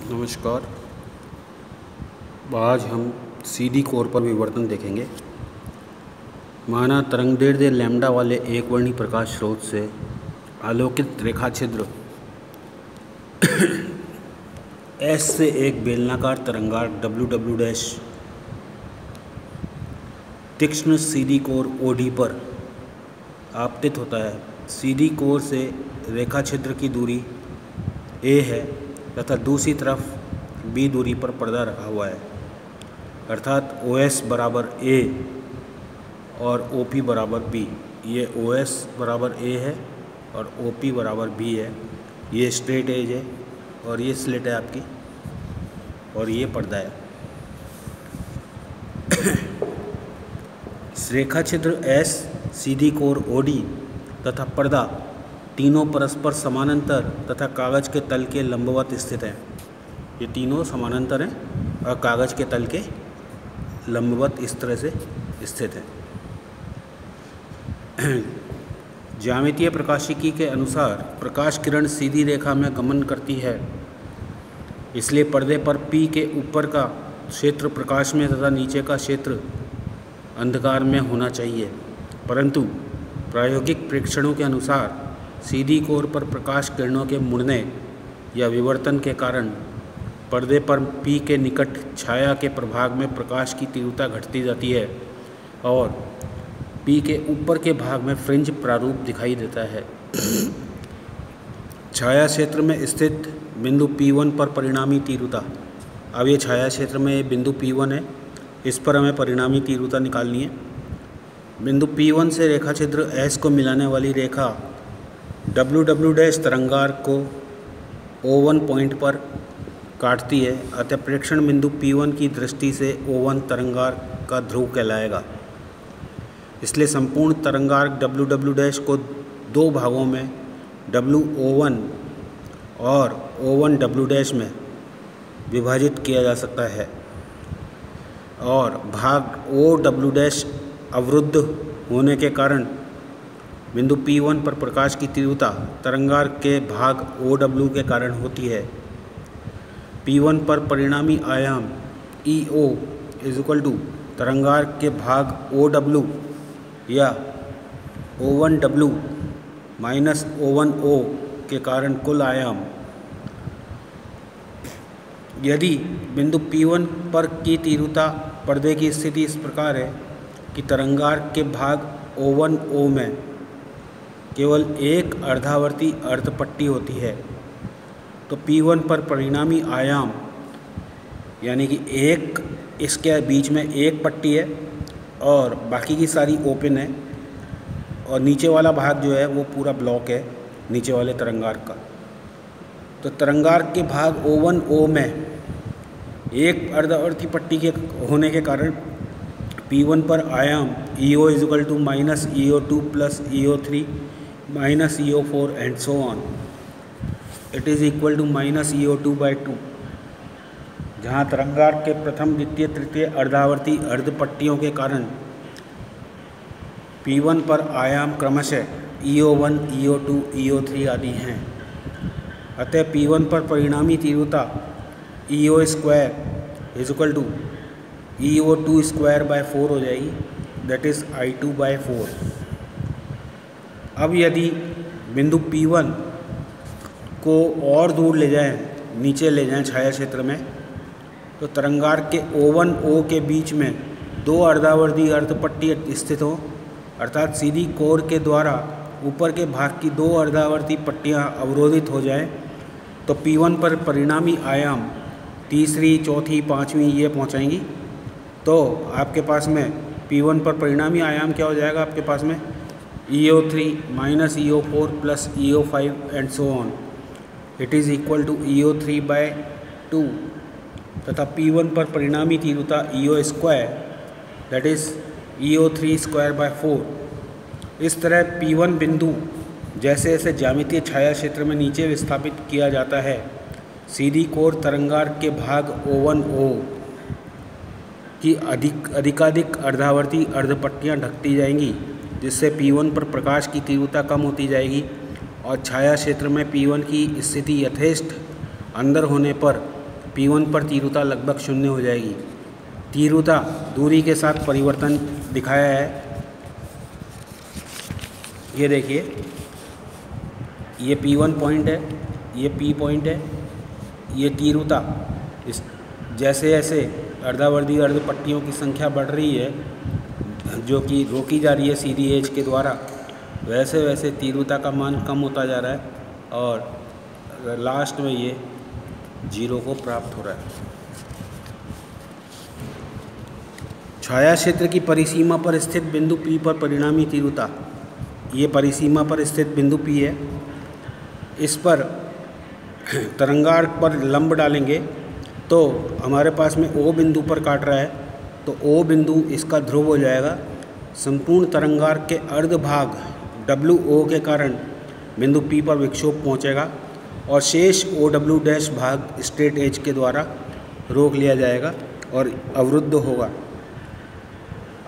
नमस्कार। आज हम सीधी कोर पर विवर्तन देखेंगे। माना तरंगदैर्ध्य लैम्डा वाले एक वर्णी प्रकाश स्रोत से आलोकित रेखा छिद्र S से एक बेलनाकार तरंगार्क W' तीक्ष्ण सीधी कोर OD पर आपतित होता है। सीधी कोर से रेखा छिद्र की दूरी A है तथा दूसरी तरफ B दूरी पर पर्दा रखा हुआ है, अर्थात OS बराबर A और OP बराबर B। ये OS बराबर A है और OP बराबर B है। ये स्ट्रेट एज है और ये स्लिट है आपकी, और ये पर्दा है। रेखा छिद्र S, सीधी कोर OD तथा पर्दा तीनों परस्पर समानांतर तथा कागज के तल के लंबवत स्थित हैं। ये तीनों समानांतर हैं और कागज के तल के लंबवत इस तरह से स्थित हैं। ज्यामितीय प्रकाशिकी के अनुसार प्रकाश किरण सीधी रेखा में गमन करती है, इसलिए पर्दे पर P के ऊपर का क्षेत्र प्रकाश में तथा नीचे का क्षेत्र अंधकार में होना चाहिए, परंतु प्रायोगिक प्रेक्षणों के अनुसार सीधी कोर पर प्रकाश किरणों के मुड़ने या विवर्तन के कारण पर्दे पर P के निकट छाया के प्रभाग में प्रकाश की तीव्रता घटती जाती है और P के ऊपर के भाग में फ्रिंज प्रारूप दिखाई देता है। छाया क्षेत्र में स्थित बिंदु P1 पर परिणामी तीव्रता। अब ये छाया क्षेत्र में ये बिंदु P1 है, इस पर हमें परिणामी तीव्रता निकालनी है। बिंदु P1 से रेखा छिद्र S को मिलाने वाली रेखा W' तरंगार्क को O1 पॉइंट पर काटती है, अतः प्रेक्षण बिंदु P1 की दृष्टि से O1 तरंगार्क का ध्रुव कहलाएगा। इसलिए संपूर्ण तरंगार्क W' को दो भागों में WO1 और O1W' में विभाजित किया जा सकता है और भाग OW' अवरुद्ध होने के कारण बिंदु P1 पर प्रकाश की तीव्रता तरंगार्क के भाग OW के कारण होती है। P1 पर परिणामी आयाम EO तरंगार्क के भाग OW या O1W माइनस O1O के कारण कुल आयाम। यदि बिंदु P1 पर की तीव्रता पर्दे की स्थिति इस प्रकार है कि तरंगार्क के भाग O1O में केवल एक अर्धावर्ती अर्धपट्टी होती है, तो P1 पर परिणामी आयाम यानी कि एक इसके बीच में एक पट्टी है और बाकी की सारी ओपन है, और नीचे वाला भाग जो है वो पूरा ब्लॉक है नीचे वाले तरंगार्क का। तो तरंगार्क के भाग O1O में एक अर्धावर्ती पट्टी के होने के कारण P1 पर आयाम EO minus EO2 plus EO3 minus EO4 and so on. It is equal to minus EO2/2, जहाँ तरंगार्क के प्रथम द्वितीय तृतीय अर्धावर्ती अर्धपट्टियों के कारण P1 पर आयाम क्रमशः EO1, EO2, EO3 आदि हैं। अतः P1 पर परिणामी तीव्रता EO square equal to EO2 square हो जाएगी, दैट इज़ I2/4। अब यदि बिंदु P1 को और दूर ले जाएं, नीचे ले जाएं छाया क्षेत्र में, तो तरंगार्क के O1O के बीच में दो अर्धावर्ती अर्धपट्टी स्थित हों, अर्थात सीधी कोर के द्वारा ऊपर के भाग की दो अर्धावर्ती पट्टियां अवरोधित हो जाएं, तो P1 पर परिणामी आयाम तीसरी, चौथी, पाँचवीं ये पहुंचाएंगी। तो आपके पास में P1 पर परिणामी आयाम क्या हो जाएगा, आपके पास में EO3 minus EO4 plus EO5 and so on. It is equal to EO3/2 तथा P1 पर परिणामी तीव्रता EO square that is EO3 square. इस तरह P1 बिंदु जैसे जैसे ज्यामितीय छाया क्षेत्र में नीचे विस्थापित किया जाता है, सीधी कोर तरंगार्क के भाग O1O की अधिकाधिक अर्धावर्ती अर्धपट्टियाँ ढकती जाएंगी, जिससे P1 पर प्रकाश की तीव्रता कम होती जाएगी और छाया क्षेत्र में P1 की स्थिति यथेष्ट अंदर होने पर P1 पर तीव्रता लगभग शून्य हो जाएगी। तीव्रता दूरी के साथ परिवर्तन दिखाया है, ये देखिए, ये P1 पॉइंट है, ये P पॉइंट है, ये तीव्रता इस जैसे जैसे अर्धावर्धी अर्धपट्टियों की संख्या बढ़ रही है, जो कि रोकी जा रही है सीधी एज के द्वारा, वैसे वैसे तीव्रता का मान कम होता जा रहा है और लास्ट में ये 0 को प्राप्त हो रहा है। छाया क्षेत्र की परिसीमा पर स्थित बिंदु P पर परिणामी तीव्रता, ये परिसीमा पर स्थित बिंदु P है। इस पर तरंगार्क पर लंब डालेंगे तो हमारे पास में O बिंदु पर काट रहा है, तो O बिंदु इसका ध्रुव हो जाएगा। संपूर्ण तरंगार्क के अर्ध भाग WO के कारण बिंदु P पर विक्षोभ पहुंचेगा और शेष OW डैश भाग स्ट्रेट एज के द्वारा रोक लिया जाएगा और अवरुद्ध होगा।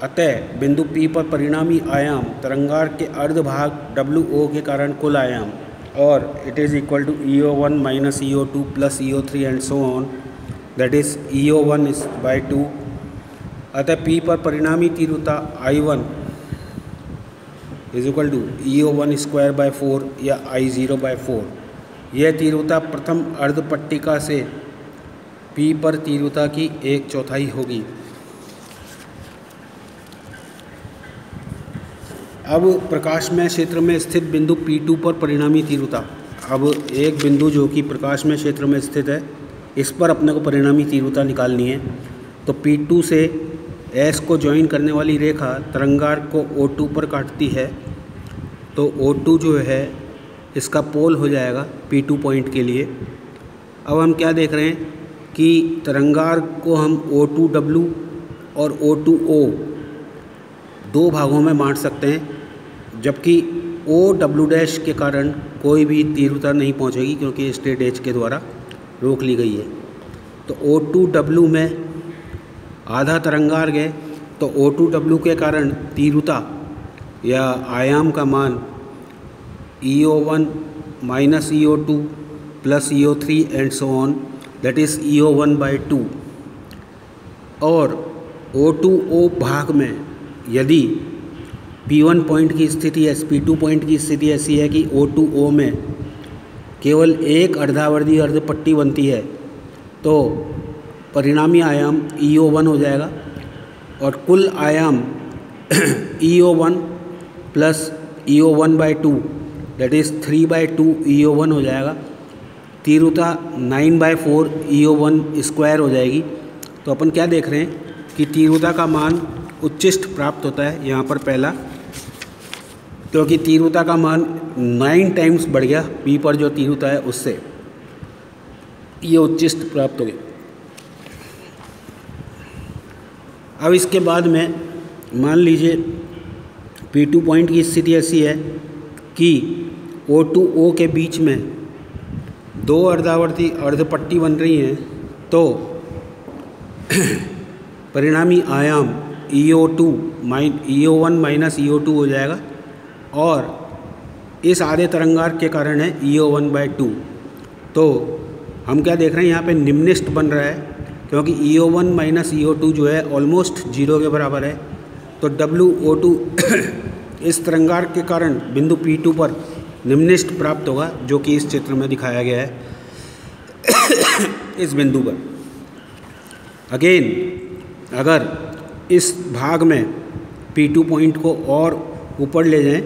अतः बिंदु P पर परिणामी आयाम तरंगार्क के अर्ध भाग WO के कारण कुल आयाम, और it is equal to EO1 minus EO2 plus EO3 and so on, that is EO1 is by 2। अतः P पर परिणामी तीव्रता I1 is equal to EO1 square by 4 या I0 बाई 4। यह तीव्रता प्रथम अर्धपट्टिका से P पर तीव्रता की 1/4 होगी। अब प्रकाशमय क्षेत्र में स्थित बिंदु P2 पर परिणामी तीव्रता। अब एक बिंदु जो कि प्रकाशमय क्षेत्र में स्थित है, इस पर अपने को परिणामी तीव्रता निकालनी है। तो P2 से S को ज्वाइन करने वाली रेखा तरंगार्क को O2 पर काटती है, तो O2 जो है इसका पोल हो जाएगा P2 पॉइंट के लिए। अब हम क्या देख रहे हैं कि तरंगार्क को हम O2W और O2O दो भागों में बांट सकते हैं, जबकि OW डैश के कारण कोई भी तीव्रता नहीं पहुंचेगी क्योंकि स्ट्रेट एज के द्वारा रोक ली गई है। तो O2W में आधा तरंगार्क है, तो O2W के कारण तीव्रता या आयाम का मान EO1 minus EO2 plus EO3 and so on, that is EO1 by 2। और O2O भाग में यदि P1 पॉइंट की स्थिति है, P2 पॉइंट की स्थिति ऐसी है कि O2O में केवल एक अर्धावर्धी अर्धपट्टी बनती है, तो परिणामी आयाम EO1 हो जाएगा और कुल आयाम EO1 plus EO1 by 2 that is 3/2 EO1 हो जाएगा। तीव्रता 9/4 EO1 स्क्वायर हो जाएगी। तो अपन क्या देख रहे हैं कि तीव्रता का मान उच्चिष्ट प्राप्त होता है यहाँ पर पहला, क्योंकि तीव्रता का मान 9 टाइम्स बढ़ गया P पर जो तीव्रता है उससे, ये उच्चिष्ट प्राप्त हो गया। अब इसके बाद में मान लीजिए P2 पॉइंट की स्थिति ऐसी है कि O2O के बीच में दो अर्धावर्ती अर्धपट्टी बन रही हैं, तो परिणामी आयाम EO1 माइनस EO2 हो जाएगा और इस आधे तरंगार्क के कारण है EO1 बाई 2। तो हम क्या देख रहे हैं, यहाँ पे निम्निष्ट बन रहा है क्योंकि EO1 माइनस EO2 जो है ऑलमोस्ट 0 के बराबर है। तो WO2 इस तरंगार्क के कारण बिंदु P2 पर निम्निष्ट प्राप्त होगा, जो कि इस चित्र में दिखाया गया है इस बिंदु पर। अगेन अगर इस भाग में P2 पॉइंट को और ऊपर ले जाएं,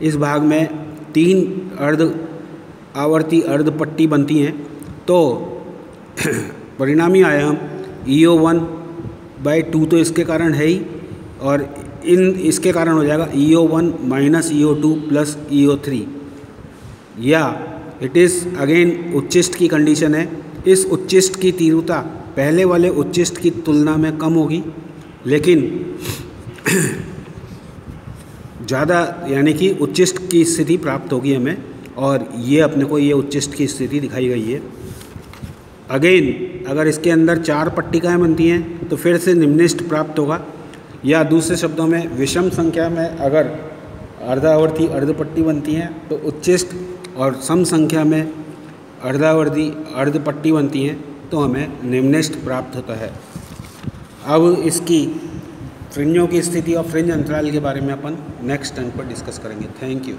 इस भाग में 3 अर्ध आवर्ती अर्धपट्टी बनती हैं, तो परिणामी आयाम EO1 बाई 2 तो इसके कारण है ही, और इसके कारण हो जाएगा EO1 minus EO2 plus EO3, या इट इज़ अगेन उच्चिष्ट की कंडीशन है। इस उच्चिष्ट की तीव्रता पहले वाले उच्चिष्ट की तुलना में कम होगी, लेकिन ज़्यादा यानी कि उच्चिष्ट की स्थिति प्राप्त होगी हमें, और ये अपने को ये उच्चिष्ट की स्थिति दिखाई गई है। अगेन अगर इसके अंदर 4 पट्टिकाएँ बनती हैं तो फिर से निम्निष्ट प्राप्त होगा, या दूसरे शब्दों में विषम संख्या में अगर अर्धावर्ती अर्धपट्टी बनती हैं तो उच्चिष्ट, और सम संख्या में अर्धावर्ती अर्धपट्टी बनती हैं तो हमें निम्नलिखित प्राप्त होता है। अब इसकी फ्रिंजों की स्थिति और फ्रिंज अंतराल के बारे में अपन नेक्स्ट टर्न पर डिस्कस करेंगे। Thank you.